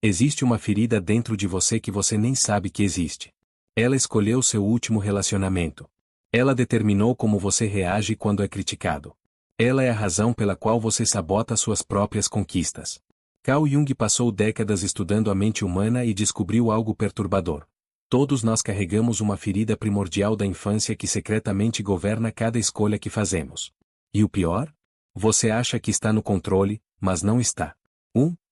Existe uma ferida dentro de você que você nem sabe que existe. Ela escolheu seu último relacionamento. Ela determinou como você reage quando é criticado. Ela é a razão pela qual você sabota suas próprias conquistas. Carl Jung passou décadas estudando a mente humana e descobriu algo perturbador. Todos nós carregamos uma ferida primordial da infância que secretamente governa cada escolha que fazemos. E o pior? Você acha que está no controle, mas não está.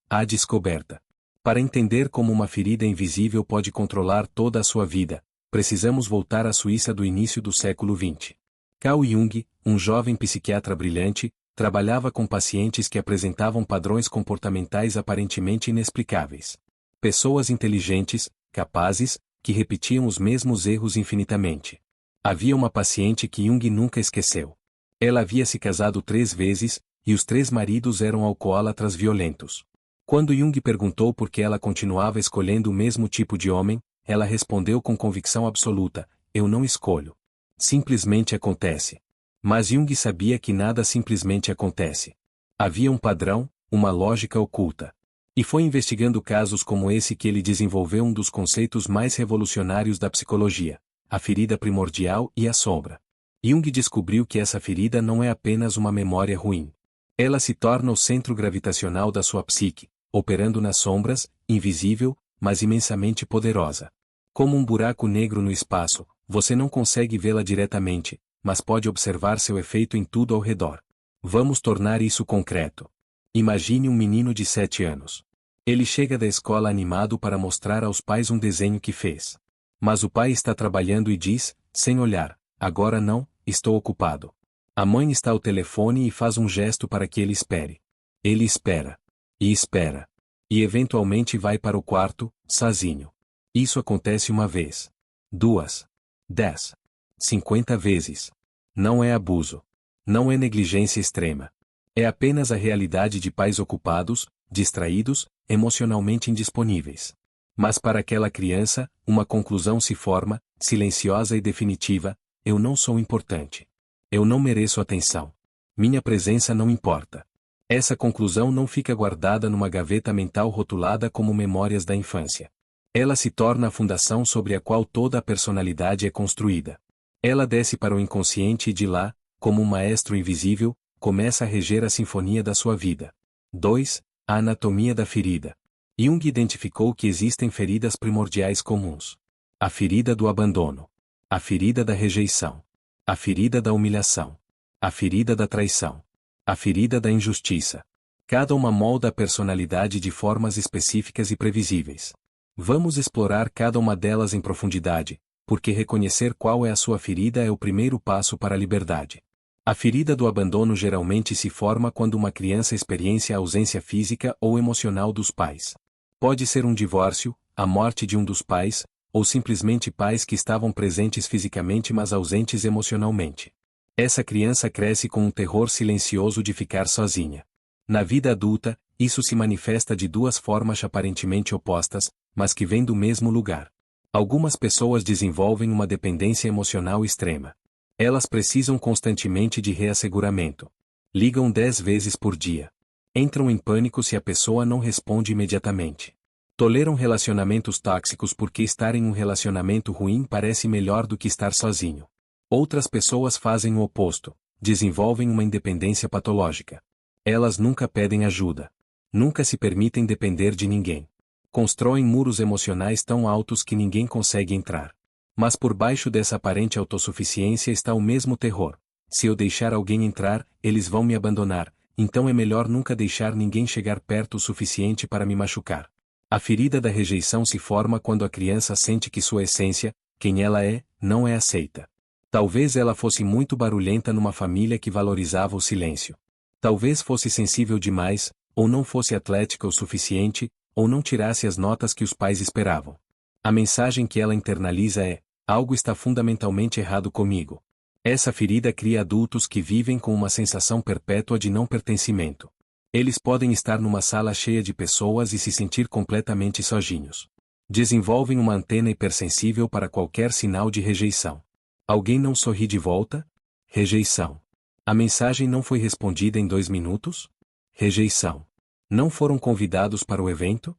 A descoberta. Para entender como uma ferida invisível pode controlar toda a sua vida, precisamos voltar à Suíça do início do século XX. Carl Jung, um jovem psiquiatra brilhante, trabalhava com pacientes que apresentavam padrões comportamentais aparentemente inexplicáveis. Pessoas inteligentes, capazes, que repetiam os mesmos erros infinitamente. Havia uma paciente que Jung nunca esqueceu. Ela havia se casado 3 vezes, e os 3 maridos eram alcoólatras violentos. Quando Jung perguntou por que ela continuava escolhendo o mesmo tipo de homem, ela respondeu com convicção absoluta: eu não escolho. Simplesmente acontece. Mas Jung sabia que nada simplesmente acontece. Havia um padrão, uma lógica oculta. E foi investigando casos como esse que ele desenvolveu um dos conceitos mais revolucionários da psicologia: a ferida primordial e a sombra. Jung descobriu que essa ferida não é apenas uma memória ruim. Ela se torna o centro gravitacional da sua psique, operando nas sombras, invisível, mas imensamente poderosa. Como um buraco negro no espaço, você não consegue vê-la diretamente, mas pode observar seu efeito em tudo ao redor. Vamos tornar isso concreto. Imagine um menino de 7 anos. Ele chega da escola animado para mostrar aos pais um desenho que fez. Mas o pai está trabalhando e diz, sem olhar: agora não, estou ocupado. A mãe está ao telefone e faz um gesto para que ele espere. Ele espera. E espera. E eventualmente vai para o quarto, sozinho. Isso acontece 1 vez. 2. 10. 50 vezes. Não é abuso. Não é negligência extrema. É apenas a realidade de pais ocupados, distraídos, emocionalmente indisponíveis. Mas para aquela criança, uma conclusão se forma, silenciosa e definitiva: eu não sou importante. Eu não mereço atenção. Minha presença não importa. Essa conclusão não fica guardada numa gaveta mental rotulada como memórias da infância. Ela se torna a fundação sobre a qual toda a personalidade é construída. Ela desce para o inconsciente e de lá, como um maestro invisível, começa a reger a sinfonia da sua vida. 2. A anatomia da ferida. Jung identificou que existem feridas primordiais comuns. A ferida do abandono. A ferida da rejeição. A ferida da humilhação. A ferida da traição. A ferida da injustiça. Cada uma molda a personalidade de formas específicas e previsíveis. Vamos explorar cada uma delas em profundidade, porque reconhecer qual é a sua ferida é o primeiro passo para a liberdade. A ferida do abandono geralmente se forma quando uma criança experiencia a ausência física ou emocional dos pais. Pode ser um divórcio, a morte de um dos pais, ou simplesmente pais que estavam presentes fisicamente mas ausentes emocionalmente. Essa criança cresce com um terror silencioso de ficar sozinha. Na vida adulta, isso se manifesta de 2 formas aparentemente opostas, mas que vêm do mesmo lugar. Algumas pessoas desenvolvem uma dependência emocional extrema. Elas precisam constantemente de reasseguramento. Ligam 10 vezes por dia. Entram em pânico se a pessoa não responde imediatamente. Toleram relacionamentos tóxicos porque estar em um relacionamento ruim parece melhor do que estar sozinho. Outras pessoas fazem o oposto, desenvolvem uma independência patológica. Elas nunca pedem ajuda. Nunca se permitem depender de ninguém. Constroem muros emocionais tão altos que ninguém consegue entrar. Mas por baixo dessa aparente autossuficiência está o mesmo terror. Se eu deixar alguém entrar, eles vão me abandonar, então é melhor nunca deixar ninguém chegar perto o suficiente para me machucar. A ferida da rejeição se forma quando a criança sente que sua essência, quem ela é, não é aceita. Talvez ela fosse muito barulhenta numa família que valorizava o silêncio. Talvez fosse sensível demais, ou não fosse atlética o suficiente, ou não tirasse as notas que os pais esperavam. A mensagem que ela internaliza é: algo está fundamentalmente errado comigo. Essa ferida cria adultos que vivem com uma sensação perpétua de não pertencimento. Eles podem estar numa sala cheia de pessoas e se sentir completamente sozinhos. Desenvolvem uma antena hipersensível para qualquer sinal de rejeição. Alguém não sorri de volta? Rejeição. A mensagem não foi respondida em 2 minutos? Rejeição. Não foram convidados para o evento?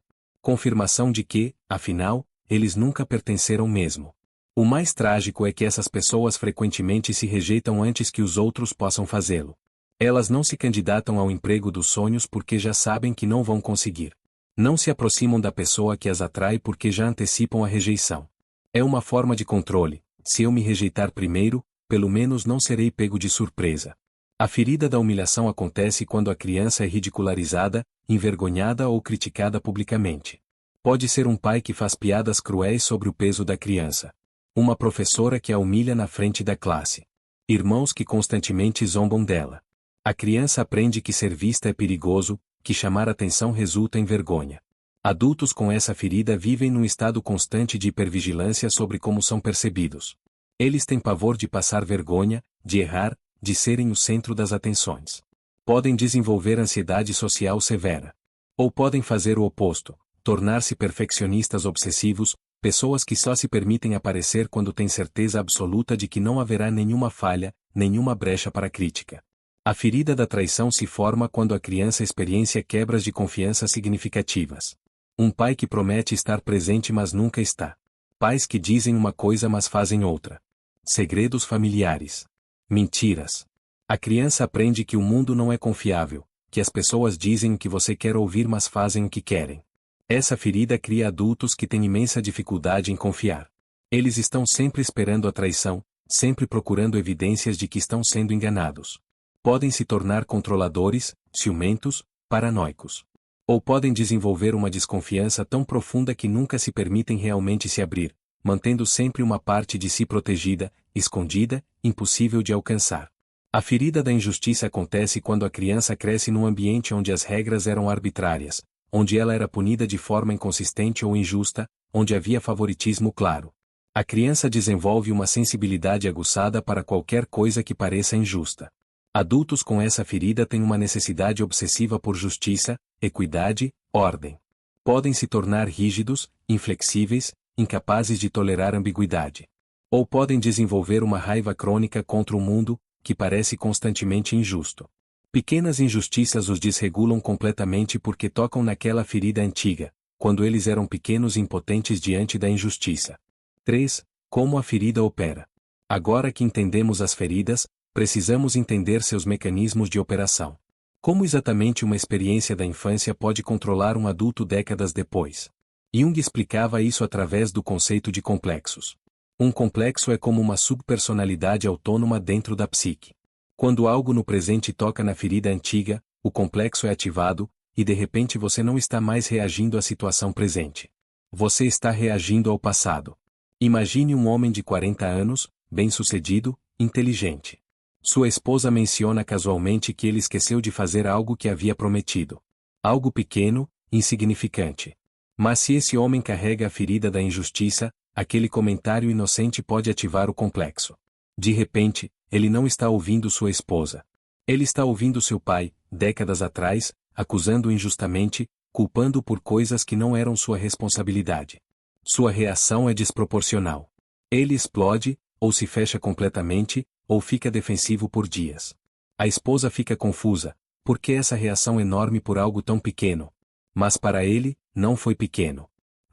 Confirmação de que, afinal, eles nunca pertenceram mesmo. O mais trágico é que essas pessoas frequentemente se rejeitam antes que os outros possam fazê-lo. Elas não se candidatam ao emprego dos sonhos porque já sabem que não vão conseguir. Não se aproximam da pessoa que as atrai porque já antecipam a rejeição. É uma forma de controle. Se eu me rejeitar primeiro, pelo menos não serei pego de surpresa. A ferida da humilhação acontece quando a criança é ridicularizada, envergonhada ou criticada publicamente. Pode ser um pai que faz piadas cruéis sobre o peso da criança. Uma professora que a humilha na frente da classe. Irmãos que constantemente zombam dela. A criança aprende que ser vista é perigoso, que chamar atenção resulta em vergonha. Adultos com essa ferida vivem num estado constante de hipervigilância sobre como são percebidos. Eles têm pavor de passar vergonha, de errar, de serem o centro das atenções. Podem desenvolver ansiedade social severa. Ou podem fazer o oposto, tornar-se perfeccionistas obsessivos, pessoas que só se permitem aparecer quando têm certeza absoluta de que não haverá nenhuma falha, nenhuma brecha para crítica. A ferida da traição se forma quando a criança experiencia quebras de confiança significativas. Um pai que promete estar presente mas nunca está. Pais que dizem uma coisa mas fazem outra. Segredos familiares. Mentiras. A criança aprende que o mundo não é confiável, que as pessoas dizem o que você quer ouvir mas fazem o que querem. Essa ferida cria adultos que têm imensa dificuldade em confiar. Eles estão sempre esperando a traição, sempre procurando evidências de que estão sendo enganados. Podem se tornar controladores, ciumentos, paranoicos. Ou podem desenvolver uma desconfiança tão profunda que nunca se permitem realmente se abrir, mantendo sempre uma parte de si protegida, escondida, impossível de alcançar. A ferida da injustiça acontece quando a criança cresce num ambiente onde as regras eram arbitrárias, onde ela era punida de forma inconsistente ou injusta, onde havia favoritismo claro. A criança desenvolve uma sensibilidade aguçada para qualquer coisa que pareça injusta. Adultos com essa ferida têm uma necessidade obsessiva por justiça, equidade, ordem. Podem se tornar rígidos, inflexíveis, incapazes de tolerar ambiguidade. Ou podem desenvolver uma raiva crônica contra o mundo, que parece constantemente injusto. Pequenas injustiças os desregulam completamente porque tocam naquela ferida antiga, quando eles eram pequenos e impotentes diante da injustiça. 3. Como a ferida opera. Agora que entendemos as feridas, precisamos entender seus mecanismos de operação. Como exatamente uma experiência da infância pode controlar um adulto décadas depois? Jung explicava isso através do conceito de complexos. Um complexo é como uma subpersonalidade autônoma dentro da psique. Quando algo no presente toca na ferida antiga, o complexo é ativado, e de repente você não está mais reagindo à situação presente. Você está reagindo ao passado. Imagine um homem de 40 anos, bem-sucedido, inteligente. Sua esposa menciona casualmente que ele esqueceu de fazer algo que havia prometido. Algo pequeno, insignificante. Mas se esse homem carrega a ferida da injustiça, aquele comentário inocente pode ativar o complexo. De repente, ele não está ouvindo sua esposa. Ele está ouvindo seu pai, décadas atrás, acusando-o injustamente, culpando-o por coisas que não eram sua responsabilidade. Sua reação é desproporcional. Ele explode, ou se fecha completamente, ou fica defensivo por dias. A esposa fica confusa, por que essa reação enorme por algo tão pequeno? Mas para ele, não foi pequeno.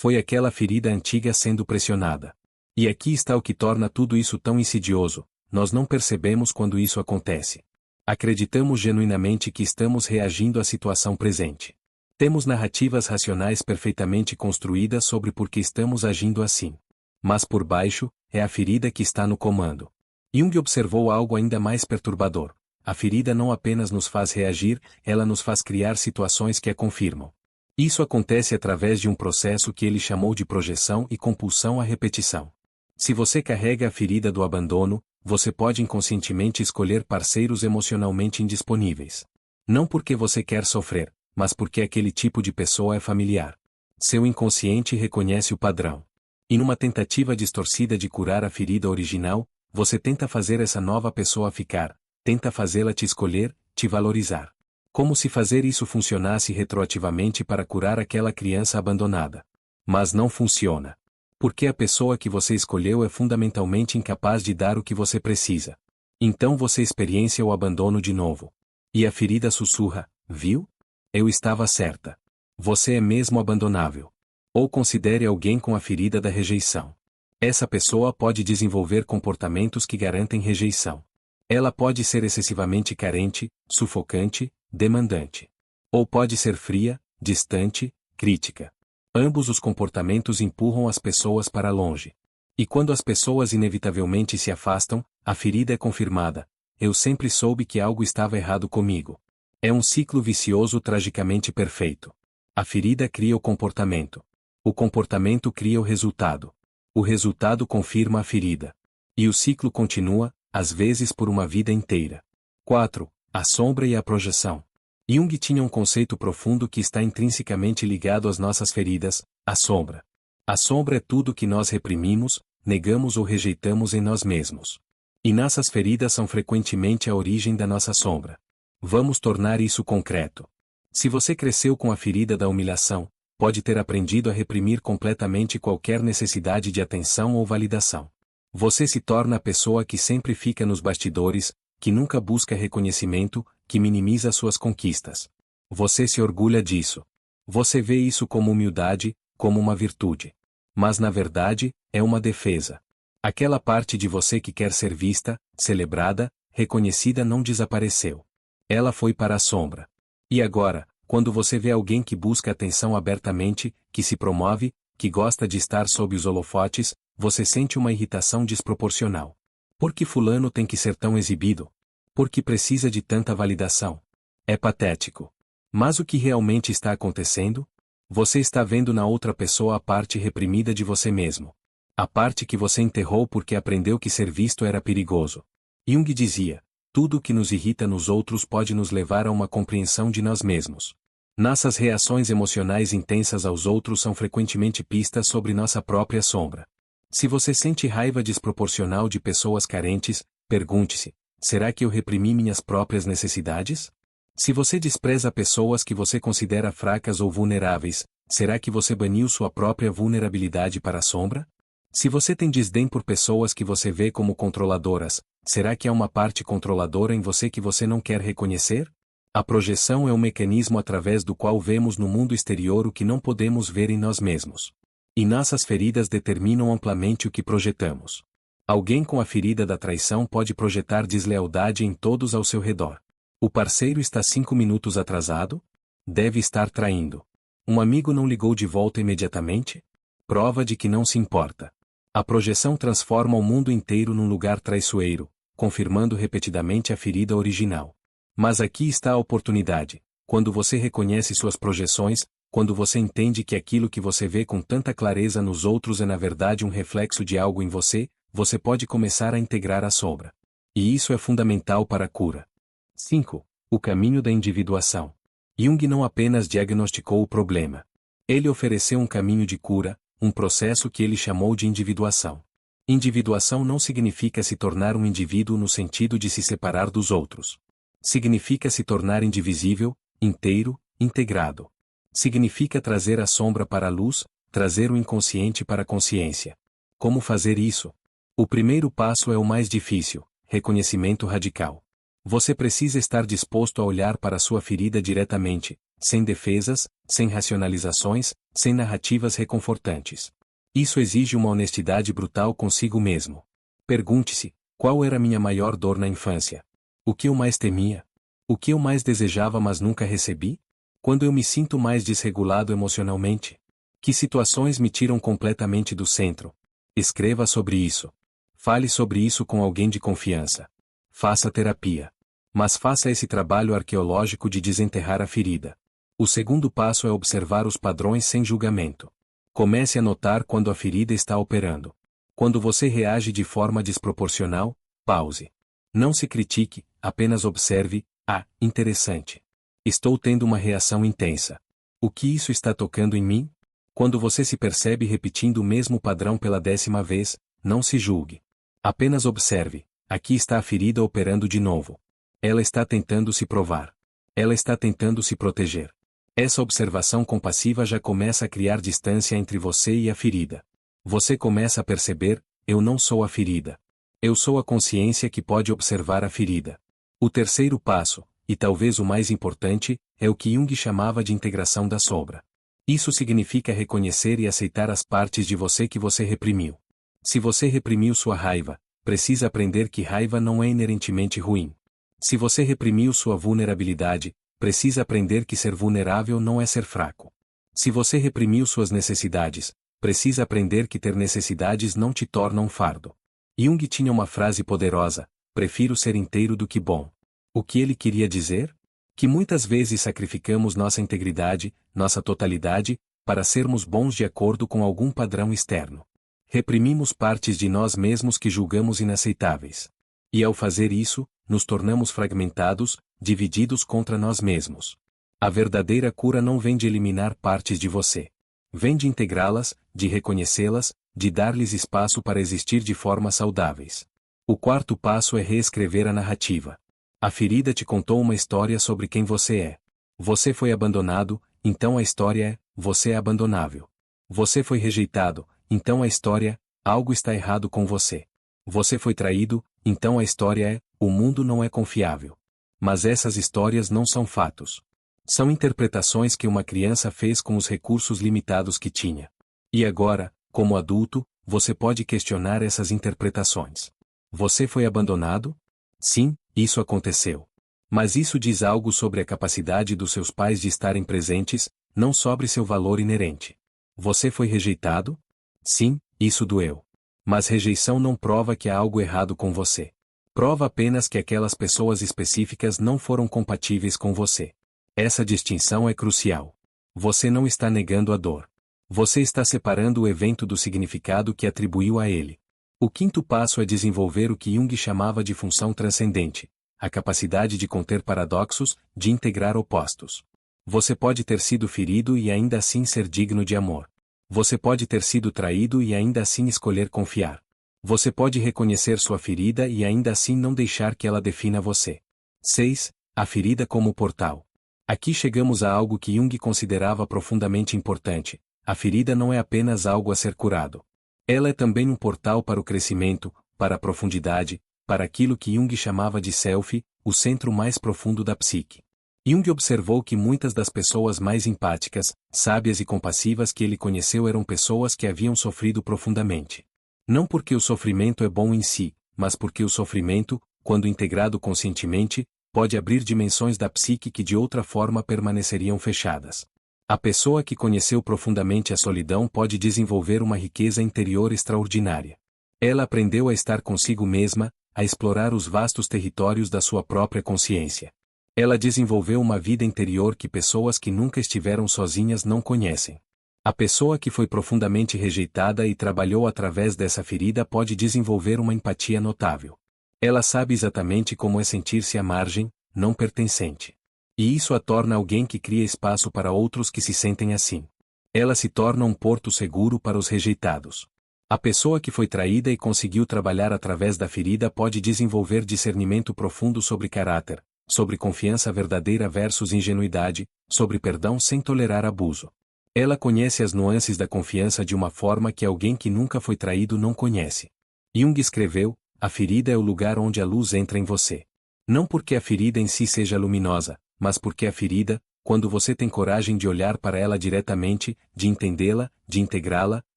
Foi aquela ferida antiga sendo pressionada. E aqui está o que torna tudo isso tão insidioso, nós não percebemos quando isso acontece. Acreditamos genuinamente que estamos reagindo à situação presente. Temos narrativas racionais perfeitamente construídas sobre por que estamos agindo assim. Mas por baixo, é a ferida que está no comando. Jung observou algo ainda mais perturbador. A ferida não apenas nos faz reagir, ela nos faz criar situações que a confirmam. Isso acontece através de um processo que ele chamou de projeção e compulsão à repetição. Se você carrega a ferida do abandono, você pode inconscientemente escolher parceiros emocionalmente indisponíveis. Não porque você quer sofrer, mas porque aquele tipo de pessoa é familiar. Seu inconsciente reconhece o padrão. E numa tentativa distorcida de curar a ferida original, você tenta fazer essa nova pessoa ficar, tenta fazê-la te escolher, te valorizar. Como se fazer isso funcionasse retroativamente para curar aquela criança abandonada. Mas não funciona. Porque a pessoa que você escolheu é fundamentalmente incapaz de dar o que você precisa. Então você experiencia o abandono de novo. E a ferida sussurra, viu? Eu estava certa. Você é mesmo abandonável. Ou considere alguém com a ferida da rejeição. Essa pessoa pode desenvolver comportamentos que garantem rejeição. Ela pode ser excessivamente carente, sufocante, demandante. Ou pode ser fria, distante, crítica. Ambos os comportamentos empurram as pessoas para longe. E quando as pessoas inevitavelmente se afastam, a ferida é confirmada. Eu sempre soube que algo estava errado comigo. É um ciclo vicioso tragicamente perfeito. A ferida cria o comportamento. O comportamento cria o resultado. O resultado confirma a ferida. E o ciclo continua, às vezes por uma vida inteira. 4. A sombra e a projeção. Jung tinha um conceito profundo que está intrinsecamente ligado às nossas feridas, a sombra. A sombra é tudo que nós reprimimos, negamos ou rejeitamos em nós mesmos. E nossas feridas são frequentemente a origem da nossa sombra. Vamos tornar isso concreto. Se você cresceu com a ferida da humilhação, pode ter aprendido a reprimir completamente qualquer necessidade de atenção ou validação. Você se torna a pessoa que sempre fica nos bastidores, que nunca busca reconhecimento, que minimiza suas conquistas. Você se orgulha disso. Você vê isso como humildade, como uma virtude. Mas na verdade, é uma defesa. Aquela parte de você que quer ser vista, celebrada, reconhecida não desapareceu. Ela foi para a sombra. E agora, quando você vê alguém que busca atenção abertamente, que se promove, que gosta de estar sob os holofotes, você sente uma irritação desproporcional. Por que fulano tem que ser tão exibido? Por que precisa de tanta validação? É patético. Mas o que realmente está acontecendo? Você está vendo na outra pessoa a parte reprimida de você mesmo. A parte que você enterrou porque aprendeu que ser visto era perigoso. Jung dizia: tudo o que nos irrita nos outros pode nos levar a uma compreensão de nós mesmos. Nossas reações emocionais intensas aos outros são frequentemente pistas sobre nossa própria sombra. Se você sente raiva desproporcional de pessoas carentes, pergunte-se: será que eu reprimi minhas próprias necessidades? Se você despreza pessoas que você considera fracas ou vulneráveis, será que você baniu sua própria vulnerabilidade para a sombra? Se você tem desdém por pessoas que você vê como controladoras, será que há uma parte controladora em você que você não quer reconhecer? A projeção é um mecanismo através do qual vemos no mundo exterior o que não podemos ver em nós mesmos. E nossas feridas determinam amplamente o que projetamos. Alguém com a ferida da traição pode projetar deslealdade em todos ao seu redor. O parceiro está 5 minutos atrasado? Deve estar traindo. Um amigo não ligou de volta imediatamente? Prova de que não se importa. A projeção transforma o mundo inteiro num lugar traiçoeiro, confirmando repetidamente a ferida original. Mas aqui está a oportunidade. Quando você reconhece suas projeções, quando você entende que aquilo que você vê com tanta clareza nos outros é na verdade um reflexo de algo em você, você pode começar a integrar a sombra. E isso é fundamental para a cura. 5. O caminho da individuação. Jung não apenas diagnosticou o problema. Ele ofereceu um caminho de cura, um processo que ele chamou de individuação. Individuação não significa se tornar um indivíduo no sentido de se separar dos outros. Significa se tornar indivisível, inteiro, integrado. Significa trazer a sombra para a luz, trazer o inconsciente para a consciência. Como fazer isso? O primeiro passo é o mais difícil: reconhecimento radical. Você precisa estar disposto a olhar para sua ferida diretamente, sem defesas, sem racionalizações, sem narrativas reconfortantes. Isso exige uma honestidade brutal consigo mesmo. Pergunte-se: qual era minha maior dor na infância? O que eu mais temia? O que eu mais desejava mas nunca recebi? Quando eu me sinto mais desregulado emocionalmente? Que situações me tiram completamente do centro? Escreva sobre isso. Fale sobre isso com alguém de confiança. Faça terapia. Mas faça esse trabalho arqueológico de desenterrar a ferida. O segundo passo é observar os padrões sem julgamento. Comece a notar quando a ferida está operando. Quando você reage de forma desproporcional, pause. Não se critique, apenas observe: ah, interessante. Estou tendo uma reação intensa. O que isso está tocando em mim? Quando você se percebe repetindo o mesmo padrão pela 10ª vez, não se julgue. Apenas observe: aqui está a ferida operando de novo. Ela está tentando se provar. Ela está tentando se proteger. Essa observação compassiva já começa a criar distância entre você e a ferida. Você começa a perceber: eu não sou a ferida. Eu sou a consciência que pode observar a ferida. O terceiro passo, e talvez o mais importante, é o que Jung chamava de integração da sombra. Isso significa reconhecer e aceitar as partes de você que você reprimiu. Se você reprimiu sua raiva, precisa aprender que raiva não é inerentemente ruim. Se você reprimiu sua vulnerabilidade, precisa aprender que ser vulnerável não é ser fraco. Se você reprimiu suas necessidades, precisa aprender que ter necessidades não te torna um fardo. Jung tinha uma frase poderosa: prefiro ser inteiro do que bom. O que ele queria dizer? Que muitas vezes sacrificamos nossa integridade, nossa totalidade, para sermos bons de acordo com algum padrão externo. Reprimimos partes de nós mesmos que julgamos inaceitáveis. E ao fazer isso, nos tornamos fragmentados, divididos contra nós mesmos. A verdadeira cura não vem de eliminar partes de você. Vem de integrá-las, de reconhecê-las, de dar-lhes espaço para existir de formas saudáveis. O quarto passo é reescrever a narrativa. A ferida te contou uma história sobre quem você é. Você foi abandonado, então a história é: você é abandonável. Você foi rejeitado, então a história é: algo está errado com você. Você foi traído, então a história é: o mundo não é confiável. Mas essas histórias não são fatos. São interpretações que uma criança fez com os recursos limitados que tinha. E agora, como adulto, você pode questionar essas interpretações. Você foi abandonado? Sim, isso aconteceu. Mas isso diz algo sobre a capacidade dos seus pais de estarem presentes, não sobre seu valor inerente. Você foi rejeitado? Sim, isso doeu. Mas rejeição não prova que há algo errado com você. Prova apenas que aquelas pessoas específicas não foram compatíveis com você. Essa distinção é crucial. Você não está negando a dor. Você está separando o evento do significado que atribuiu a ele. O quinto passo é desenvolver o que Jung chamava de função transcendente, a capacidade de conter paradoxos, de integrar opostos. Você pode ter sido ferido e ainda assim ser digno de amor. Você pode ter sido traído e ainda assim escolher confiar. Você pode reconhecer sua ferida e ainda assim não deixar que ela defina você. 6. A ferida como portal. Aqui chegamos a algo que Jung considerava profundamente importante. A ferida não é apenas algo a ser curado. Ela é também um portal para o crescimento, para a profundidade, para aquilo que Jung chamava de self, o centro mais profundo da psique. Jung observou que muitas das pessoas mais empáticas, sábias e compassivas que ele conheceu eram pessoas que haviam sofrido profundamente. Não porque o sofrimento é bom em si, mas porque o sofrimento, quando integrado conscientemente, pode abrir dimensões da psique que de outra forma permaneceriam fechadas. A pessoa que conheceu profundamente a solidão pode desenvolver uma riqueza interior extraordinária. Ela aprendeu a estar consigo mesma, a explorar os vastos territórios da sua própria consciência. Ela desenvolveu uma vida interior que pessoas que nunca estiveram sozinhas não conhecem. A pessoa que foi profundamente rejeitada e trabalhou através dessa ferida pode desenvolver uma empatia notável. Ela sabe exatamente como é sentir-se à margem, não pertencente. E isso a torna alguém que cria espaço para outros que se sentem assim. Ela se torna um porto seguro para os rejeitados. A pessoa que foi traída e conseguiu trabalhar através da ferida pode desenvolver discernimento profundo sobre caráter, sobre confiança verdadeira versus ingenuidade, sobre perdão sem tolerar abuso. Ela conhece as nuances da confiança de uma forma que alguém que nunca foi traído não conhece. Jung escreveu: a ferida é o lugar onde a luz entra em você. Não porque a ferida em si seja luminosa, mas porque a ferida, quando você tem coragem de olhar para ela diretamente, de entendê-la, de integrá-la,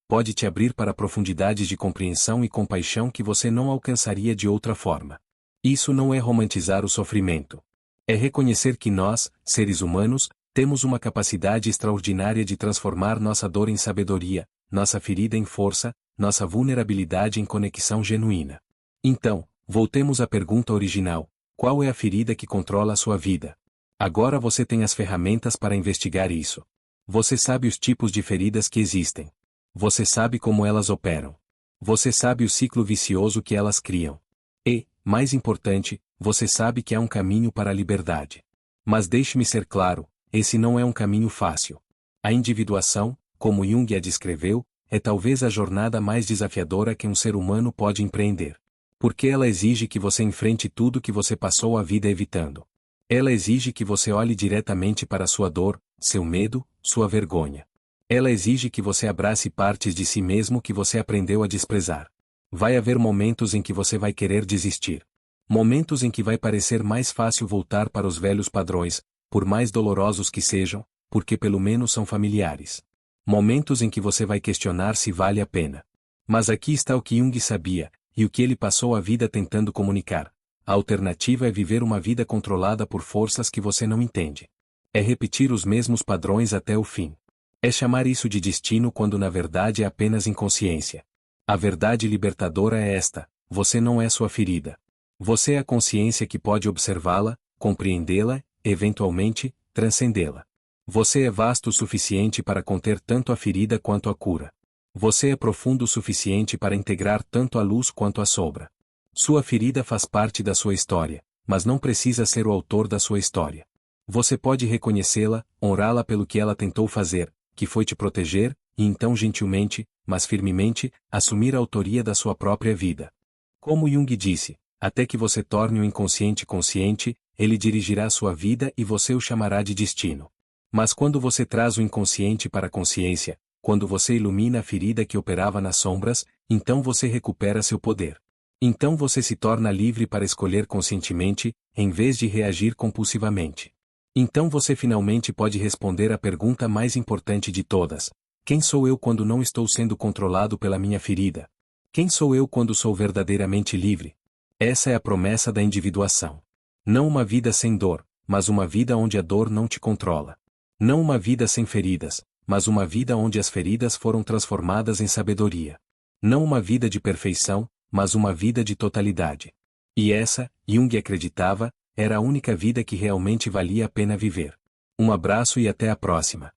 pode te abrir para profundidades de compreensão e compaixão que você não alcançaria de outra forma. Isso não é romantizar o sofrimento. É reconhecer que nós, seres humanos, temos uma capacidade extraordinária de transformar nossa dor em sabedoria, nossa ferida em força, nossa vulnerabilidade em conexão genuína. Então, voltemos à pergunta original: qual é a ferida que controla a sua vida? Agora você tem as ferramentas para investigar isso. Você sabe os tipos de feridas que existem. Você sabe como elas operam. Você sabe o ciclo vicioso que elas criam. E, mais importante, você sabe que há um caminho para a liberdade. Mas deixe-me ser claro, esse não é um caminho fácil. A individuação, como Jung a descreveu, é talvez a jornada mais desafiadora que um ser humano pode empreender. Porque ela exige que você enfrente tudo que você passou a vida evitando. Ela exige que você olhe diretamente para sua dor, seu medo, sua vergonha. Ela exige que você abrace partes de si mesmo que você aprendeu a desprezar. Vai haver momentos em que você vai querer desistir. Momentos em que vai parecer mais fácil voltar para os velhos padrões, por mais dolorosos que sejam, porque pelo menos são familiares. Momentos em que você vai questionar se vale a pena. Mas aqui está o que Jung sabia, e o que ele passou a vida tentando comunicar. A alternativa é viver uma vida controlada por forças que você não entende. É repetir os mesmos padrões até o fim. É chamar isso de destino quando na verdade é apenas inconsciência. A verdade libertadora é esta: você não é sua ferida. Você é a consciência que pode observá-la, compreendê-la, eventualmente, transcendê-la. Você é vasto o suficiente para conter tanto a ferida quanto a cura. Você é profundo o suficiente para integrar tanto a luz quanto a sombra. Sua ferida faz parte da sua história, mas não precisa ser o autor da sua história. Você pode reconhecê-la, honrá-la pelo que ela tentou fazer, que foi te proteger, e então gentilmente, mas firmemente, assumir a autoria da sua própria vida. Como Jung disse, até que você torne o inconsciente consciente, ele dirigirá sua vida e você o chamará de destino. Mas quando você traz o inconsciente para a consciência, quando você ilumina a ferida que operava nas sombras, então você recupera seu poder. Então você se torna livre para escolher conscientemente, em vez de reagir compulsivamente. Então você finalmente pode responder à pergunta mais importante de todas: quem sou eu quando não estou sendo controlado pela minha ferida? Quem sou eu quando sou verdadeiramente livre? Essa é a promessa da individuação. Não uma vida sem dor, mas uma vida onde a dor não te controla. Não uma vida sem feridas, mas uma vida onde as feridas foram transformadas em sabedoria. Não uma vida de perfeição, mas uma vida de totalidade. E essa, Jung acreditava, era a única vida que realmente valia a pena viver. Um abraço e até a próxima.